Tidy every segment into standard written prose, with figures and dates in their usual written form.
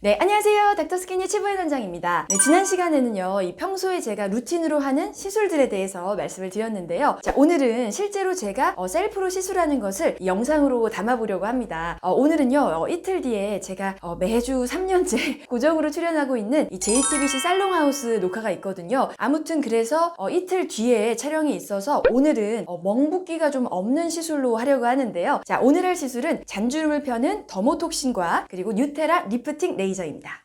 네, 안녕하세요. 닥터스키니 치부의 원장입니다. 네, 지난 시간에는요, 이 평소에 제가 루틴으로 하는 시술들에 대해서 말씀을 드렸는데요. 자, 오늘은 실제로 제가 셀프로 시술하는 것을 이 영상으로 담아보려고 합니다. 오늘은요, 이틀 뒤에 제가 매주 3년째 고정으로 출연하고 있는 이 JTBC 살롱하우스 녹화가 있거든요. 아무튼 그래서 이틀 뒤에 촬영이 있어서 오늘은 멍붓기가 좀 없는 시술로 하려고 하는데요. 자, 오늘 할 시술은 잔주름을 펴는 더모톡신과 그리고 뉴테라 리프팅 레이저입니다.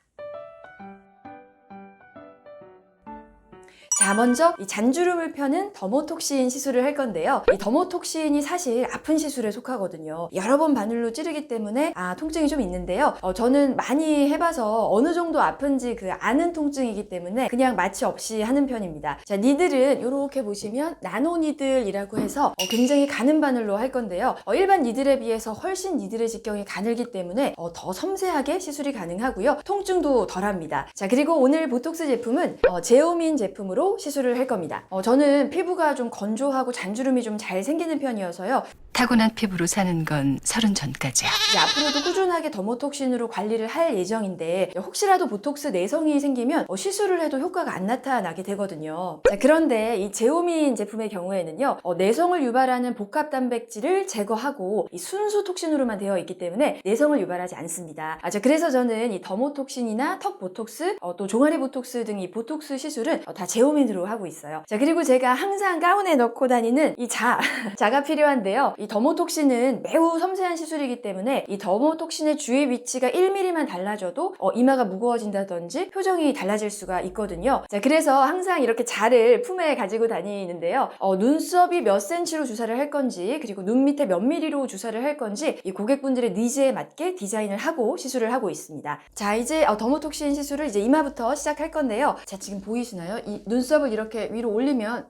자, 먼저 이 잔주름을 펴는 더모톡신 시술을 할 건데요. 이 더모톡신이 사실 아픈 시술에 속하거든요. 여러 번 바늘로 찌르기 때문에 통증이 좀 있는데요. 저는 많이 해봐서 어느 정도 아픈지 그 아는 통증이기 때문에 그냥 마취 없이 하는 편입니다. 자, 니들은 이렇게 보시면 나노 니들이라고 해서 굉장히 가는 바늘로 할 건데요. 일반 니들에 비해서 훨씬 니들의 직경이 가늘기 때문에 더 섬세하게 시술이 가능하고요. 통증도 덜합니다. 자, 그리고 오늘 보톡스 제품은 제오민 제품으로 시술을 할 겁니다. 저는 피부가 좀 건조하고 잔주름이 좀 잘 생기는 편이어서요. 타고난 피부로 사는 건 30 전까지야. 이제 앞으로도 꾸준하게 더모톡신으로 관리를 할 예정인데 혹시라도 보톡스 내성이 생기면 시술을 해도 효과가 안 나타나게 되거든요. 자, 그런데 이 제오민 제품의 경우에는요, 내성을 유발하는 복합 단백질을 제거하고 이 순수 톡신으로만 되어 있기 때문에 내성을 유발하지 않습니다. 자, 그래서 저는 이 더모톡신이나 턱 보톡스, 또 종아리 보톡스 등 이 보톡스 시술은 다 제오민으로 하고 있어요. 자, 그리고 제가 항상 가운에 넣고 다니는 이 자가 필요한데요. 이 더모톡신은 매우 섬세한 시술이기 때문에 이 더모톡신의 주위 위치가 1mm만 달라져도 이마가 무거워진다든지 표정이 달라질 수가 있거든요. 자, 그래서 항상 이렇게 자를 품에 가지고 다니는데요. 눈썹이 몇 cm로 주사를 할 건지, 그리고 눈 밑에 몇 mm로 주사를 할 건지 이 고객분들의 니즈에 맞게 디자인을 하고 시술을 하고 있습니다. 자, 이제 더모톡신 시술을 이제 이마부터 시작할 건데요. 자, 지금 보이시나요? 이 눈썹을 이렇게 위로 올리면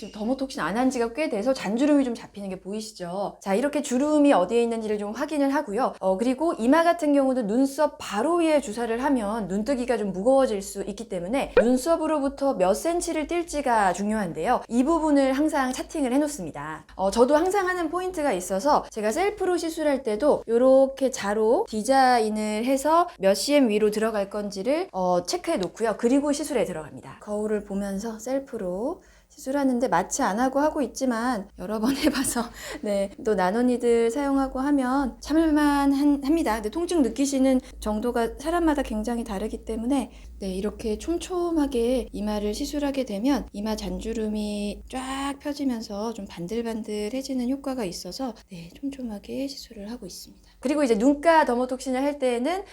지금 더모톡신 안 한 지가 꽤 돼서 잔주름이 좀 잡히는 게 보이시죠? 자, 이렇게 주름이 어디에 있는지를 좀 확인을 하고요. 그리고 이마 같은 경우도 눈썹 바로 위에 주사를 하면 눈뜨기가 좀 무거워질 수 있기 때문에 눈썹으로부터 몇 cm를 뗄지가 중요한데요. 이 부분을 항상 차팅을 해놓습니다. 저도 항상 하는 포인트가 있어서 제가 셀프로 시술할 때도 이렇게 자로 디자인을 해서 몇 cm 위로 들어갈 건지를 체크해 놓고요. 그리고 시술에 들어갑니다. 거울을 보면서 셀프로 시술하는데 마취 안 하고 있지만 여러 번 해봐서 네, 또 나노니들 사용하고 하면 참을만 합니다. 근데 통증 느끼시는 정도가 사람마다 굉장히 다르기 때문에 네, 이렇게 촘촘하게 이마를 시술하게 되면 이마 잔주름이 쫙 펴지면서 좀 반들반들해지는 효과가 있어서 네, 촘촘하게 시술을 하고 있습니다. 그리고 이제 눈가 더모톡신을 할 때에는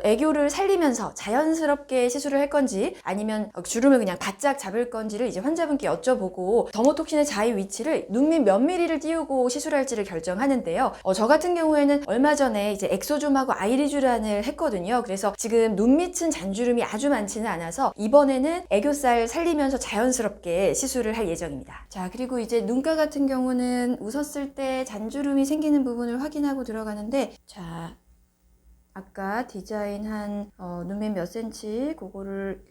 애교를 살리면서 자연스럽게 시술을 할 건지 아니면 주름을 그냥 바짝 잡을 건지를 이제 환자분께 여쭤보고 더모톡신의 자위 위치를 눈 밑 몇 mm를 띄우고 시술할지를 결정하는데요. 저 같은 경우에는 얼마 전에 이제 엑소줌하고 아이리쥬란을 했거든요. 그래서 지금 눈 밑은 잔주름이 아주 많지는 않아서 이번에는 애교살 살리면서 자연스럽게 시술을 할 예정입니다. 자, 그리고 이제 눈가 같은 경우는 웃었을 때 잔주름이 생기는 부분을 확인하고 들어가는데 자, 아까 디자인한 눈밑 몇 cm 그거를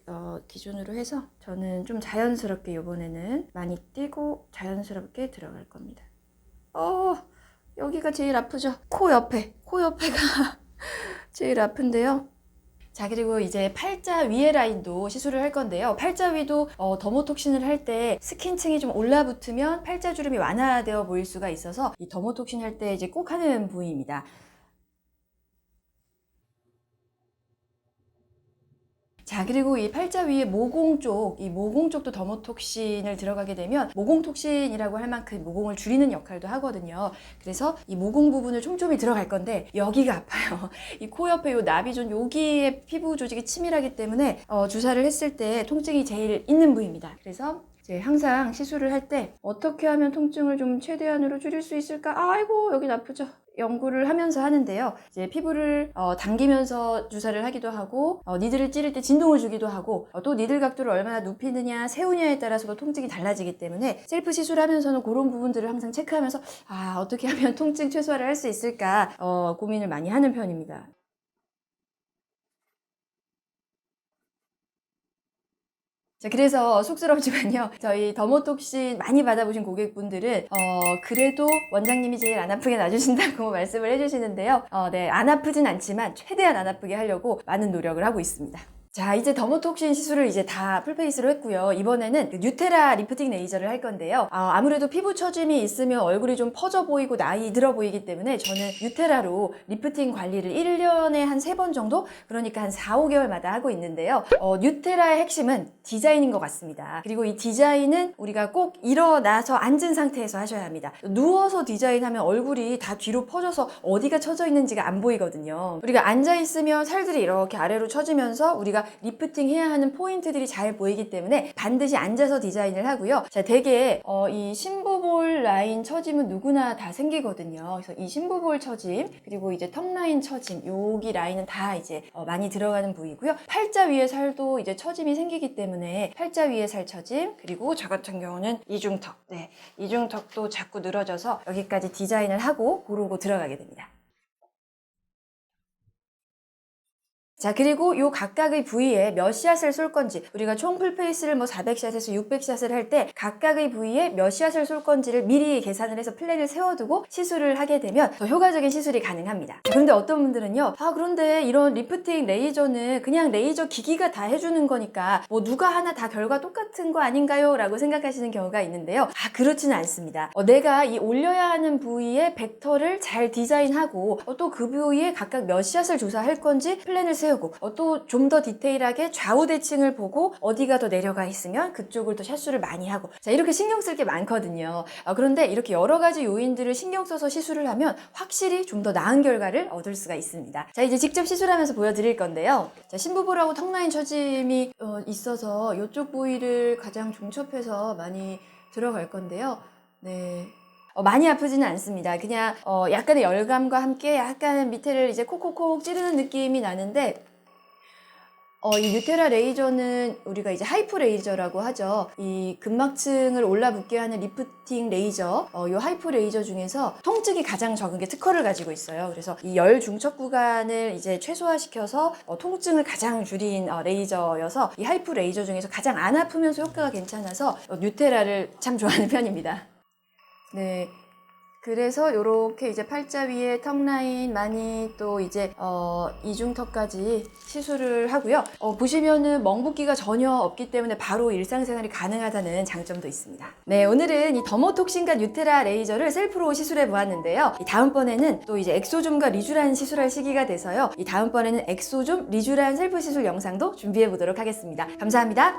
기준으로 해서 저는 좀 자연스럽게 이번에는 많이 띄고 자연스럽게 들어갈 겁니다. 여기가 제일 아프죠? 코 옆에가 제일 아픈데요. 자, 그리고 이제 팔자 위의 라인도 시술을 할 건데요. 팔자 위도 더모톡신을 할 때 스킨층이 좀 올라붙으면 팔자 주름이 완화되어 보일 수가 있어서 이 더모톡신 할 때 이제 꼭 하는 부위입니다. 자, 그리고 이 팔자 위에 모공 쪽, 이 모공 쪽도 더모톡신을 들어가게 되면 모공톡신이라고 할 만큼 모공을 줄이는 역할도 하거든요. 그래서 이 모공 부분을 촘촘히 들어갈 건데 여기가 아파요. 이 코 옆에 요 나비존 여기에 피부 조직이 치밀하기 때문에 주사를 했을 때 통증이 제일 있는 부위입니다. 그래서 이제 항상 시술을 할 때 어떻게 하면 통증을 좀 최대한으로 줄일 수 있을까? 아이고, 여긴 아프죠? 연구를 하면서 하는데요. 이제 피부를 당기면서 주사를 하기도 하고 니들을 찌를 때 진동을 주기도 하고 또 니들 각도를 얼마나 눕히느냐 세우냐에 따라서도 통증이 달라지기 때문에 셀프 시술하면서는 그런 부분들을 항상 체크하면서 어떻게 하면 통증 최소화를 할 수 있을까 고민을 많이 하는 편입니다. 자, 그래서 쑥스럽지만요. 저희 더모톡신 많이 받아보신 고객분들은 그래도 원장님이 제일 안 아프게 놔주신다고 말씀을 해주시는데요. 네, 안 아프진 않지만 최대한 안 아프게 하려고 많은 노력을 하고 있습니다. 자, 이제 더모톡신 시술을 이제 다 풀페이스로 했고요. 이번에는 그 뉴테라 리프팅 레이저를 할 건데요. 아무래도 피부 처짐이 있으면 얼굴이 좀 퍼져 보이고 나이 들어 보이기 때문에 저는 뉴테라로 리프팅 관리를 1년에 한 3번 정도? 그러니까 한 4, 5개월마다 하고 있는데요. 뉴테라의 핵심은 디자인인 것 같습니다. 그리고 이 디자인은 우리가 꼭 일어나서 앉은 상태에서 하셔야 합니다. 누워서 디자인하면 얼굴이 다 뒤로 퍼져서 어디가 처져 있는지가 안 보이거든요. 우리가 앉아있으면 살들이 이렇게 아래로 처지면서 우리가 리프팅 해야 하는 포인트들이 잘 보이기 때문에 반드시 앉아서 디자인을 하고요. 자, 되게 이 심부볼 라인 처짐은 누구나 다 생기거든요. 그래서 이 심부볼 처짐, 그리고 이제 턱 라인 처짐, 여기 라인은 다 이제 많이 들어가는 부위고요. 팔자 위에 살도 이제 처짐이 생기기 때문에 팔자 위에 살 처짐, 그리고 저 같은 경우는 이중턱, 네, 이중턱도 자꾸 늘어져서 여기까지 디자인을 하고 고르고 들어가게 됩니다. 자, 그리고 요 각각의 부위에 몇 샷을 쏠 건지, 우리가 총 풀페이스를 뭐 400샷에서 600샷을 할 때 각각의 부위에 몇 샷을 쏠 건지를 미리 계산을 해서 플랜을 세워두고 시술을 하게 되면 더 효과적인 시술이 가능합니다. 그런데 어떤 분들은요, 그런데 이런 리프팅 레이저는 그냥 레이저 기기가 다 해주는 거니까 뭐 누가 하나 다 결과 똑같은 거 아닌가요? 라고 생각하시는 경우가 있는데요. 그렇지는 않습니다. 내가 이 올려야 하는 부위의 벡터를 잘 디자인하고 또 그 부위에 각각 몇 샷을 조사할 건지 플랜을 세우고 또 좀 더 디테일하게 좌우 대칭을 보고 어디가 더 내려가 있으면 그쪽을 더 샷수를 많이 하고, 자, 이렇게 신경 쓸 게 많거든요. 그런데 이렇게 여러 가지 요인들을 신경 써서 시술을 하면 확실히 좀 더 나은 결과를 얻을 수가 있습니다. 자, 이제 직접 시술하면서 보여드릴 건데요. 자, 심부볼하고 턱라인 처짐이 있어서 이쪽 부위를 가장 중첩해서 많이 들어갈 건데요. 네. 많이 아프지는 않습니다. 그냥 약간의 열감과 함께 약간 밑에를 이제 콕콕콕 찌르는 느낌이 나는데, 이 뉴테라 레이저는 우리가 이제 하이프 레이저라고 하죠. 이 근막층을 올라붙게 하는 리프팅 레이저, 이 하이프 레이저 중에서 통증이 가장 적은 게 특허를 가지고 있어요. 그래서 이 열 중첩 구간을 이제 최소화시켜서 통증을 가장 줄인 레이저여서 이 하이프 레이저 중에서 가장 안 아프면서 효과가 괜찮아서 뉴테라를 참 좋아하는 편입니다. 네. 그래서 요렇게 이제 팔자 위에 턱 라인 많이 또 이제 이중턱까지 시술을 하고요. 보시면은 멍붓기가 전혀 없기 때문에 바로 일상생활이 가능하다는 장점도 있습니다. 네, 오늘은 이 더모톡신과 뉴테라 레이저를 셀프로 시술해 보았는데요. 이 다음번에는 또 이제 엑소좀과 리쥬란 시술할 시기가 돼서요. 이 다음번에는 엑소좀, 리쥬란 셀프 시술 영상도 준비해 보도록 하겠습니다. 감사합니다.